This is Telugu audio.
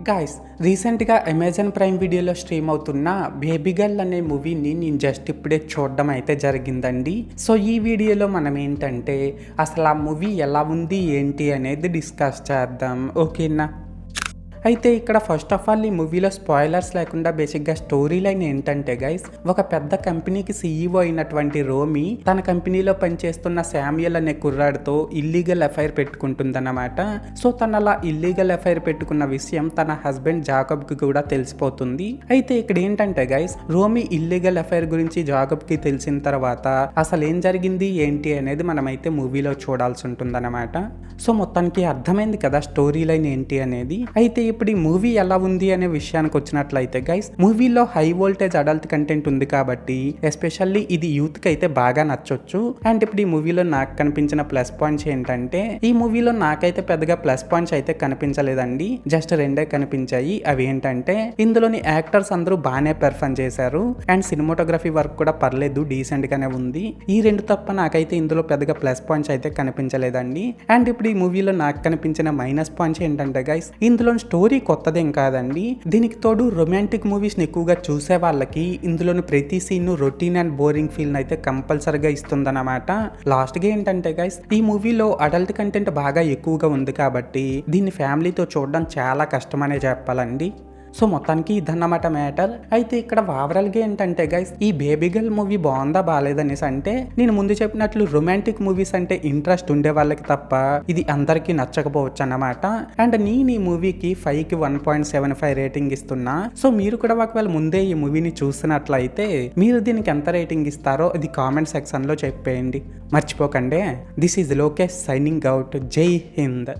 గాయ్స్, రీసెంట్గా అమెజాన్ ప్రైమ్ వీడియోలో స్ట్రీమ్ అవుతున్న బేబీ గర్ల్ అనే మూవీని నేను జస్ట్ ఇప్పుడే చూడడం అయితే జరిగిందండి. సో ఈ వీడియోలో మనం ఏంటంటే అసలు ఆ మూవీ ఎలా ఉంది ఏంటి అనేది డిస్కస్ చేద్దాం, ఓకేనా? అయితే ఇక్కడ ఫస్ట్ ఆఫ్ ఆల్ ఈ మూవీలో స్పాయిలర్స్ లేకుండా బేసిక్గా స్టోరీ లైన్ ఏంటంటే గైస్, ఒక పెద్ద కంపెనీకి సీఈఓ అయినటువంటి రోమి తన కంపెనీలో పనిచేస్తున్న శామ్యుయల్ అనే కుర్రాడితో ఇల్లీగల్ అఫైర్ పెట్టుకుంటుందన్నమాట. సో తన అలా ఇల్లీగల్ అఫైర్ పెట్టుకున్న విషయం తన హస్బెండ్ జాకబ్ కి కూడా తెలిసిపోతుంది. అయితే ఇక్కడ ఏంటంటే గైస్, రోమి ఇల్లీగల్ అఫైర్ గురించి జాకబ్ కి తెలిసిన తర్వాత అసలు ఏం జరిగింది ఏంటి అనేది మనమైతే మూవీలో చూడాల్సి ఉంటుందన్నమాట. సో మొత్తానికి అర్థమైంది కదా స్టోరీ లైన్ ఏంటి అనేది. అయితే ఇప్పుడు ఈ మూవీ ఎలా ఉంది అనే విషయానికి వచ్చినట్లయితే గైస్, మూవీలో హై వోల్టేజ్ అడల్ట్ కంటెంట్ ఉంది కాబట్టి ఎస్పెషల్లీ ఇది యూత్ కి అయితే బాగా నచ్చొచ్చు. అండ్ ఇప్పుడు ఈ మూవీలో నాకు కనిపించిన ప్లస్ పాయింట్స్ ఏంటంటే, ఈ మూవీలో నాకైతే పెద్దగా ప్లస్ పాయింట్స్ అయితే కనిపించలేదండి, జస్ట్ రెండే కనిపించాయి. అవి ఏంటంటే, ఇందులోని యాక్టర్స్ అందరూ బాగానే పెర్ఫార్మ్ చేశారు అండ్ సినిమాటోగ్రఫీ వర్క్ కూడా పర్లేదు, డీసెంట్ గానే ఉంది. ఈ రెండు తప్ప నాకైతే ఇందులో పెద్దగా ప్లస్ పాయింట్స్ అయితే కనిపించలేదండి. అండ్ ఇప్పుడు ఈ మూవీలో నాకు కనిపించిన మైనస్ పాయింట్స్ ఏంటంటే గైస్, ఇందులో స్టోరీ కొత్తదేం కాదండి. దీనికి తోడు రొమాంటిక్ మూవీస్ ని ఎక్కువగా చూసే వాళ్ళకి ఇందులోని ప్రతి scene routine and boring feel అయితే కంపల్సరిగా ఇస్తుందన్నమాట. లాస్ట్ గా ఏంటంటే గైస్, ఈ మూవీలో అడల్ట్ కంటెంట్ బాగా ఎక్కువగా ఉంది కాబట్టి దీన్ని ఫ్యామిలీతో చూడడం చాలా కష్టమనే చెప్పాలండి. సో మొత్తానికి ఇదన్నమాట మ్యాటర్. అయితే ఇక్కడ ఓవరాల్గా ఏంటంటే గైస్, ఈ బేబీ గర్ల్ మూవీ బాగుందా బాగాలేదనేసి అంటే, నేను ముందు చెప్పినట్లు రొమాంటిక్ మూవీస్ అంటే ఇంట్రెస్ట్ ఉండే వాళ్ళకి తప్ప ఇది అందరికీ నచ్చకపోవచ్చు అన్నమాట. అండ్ నేను ఈ మూవీకి 5కి 1.75 రేటింగ్ ఇస్తున్నా. సో మీరు కూడా ఒకవేళ ముందే ఈ మూవీని చూసినట్లయితే మీరు దీనికి ఎంత రేటింగ్ ఇస్తారో అది కామెంట్ సెక్షన్ లో చెప్పేయండి, మర్చిపోకండి. This is Lokesh signing out. జై హింద్.